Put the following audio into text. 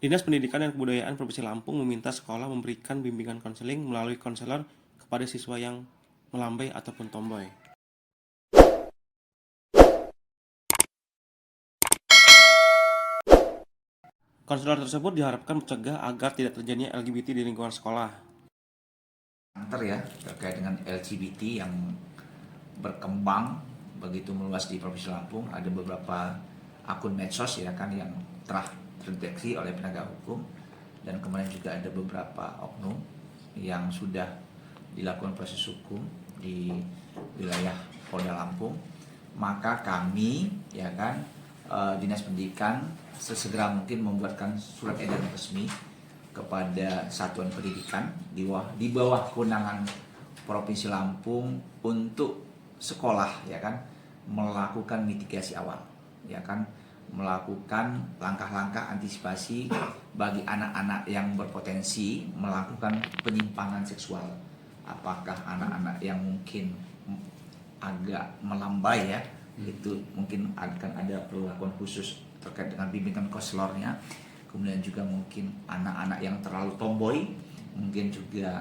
Dinas Pendidikan dan Kebudayaan Provinsi Lampung meminta sekolah memberikan bimbingan konseling melalui konselor kepada siswa yang melambai ataupun tomboy. Konselor tersebut diharapkan mencegah agar tidak terjadinya LGBT di lingkungan sekolah. Ya, terkait dengan LGBT yang berkembang begitu meluas di Provinsi Lampung, ada beberapa akun medsos ya kan yang telah terdeteksi oleh penegak hukum, dan kemudian juga ada beberapa oknum yang sudah dilakukan proses hukum di wilayah Polda Lampung. Maka kami ya kan Dinas Pendidikan sesegera mungkin membuatkan surat edaran resmi kepada satuan pendidikan di bawah kewenangan Provinsi Lampung untuk sekolah ya kan melakukan mitigasi awal ya kan, melakukan langkah-langkah antisipasi bagi anak-anak yang berpotensi melakukan penyimpangan seksual. Apakah anak-anak yang mungkin agak melambai ya, itu mungkin akan ada perlakuan khusus terkait dengan bimbingan konselornya. Kemudian juga mungkin anak-anak yang terlalu tomboy, mungkin juga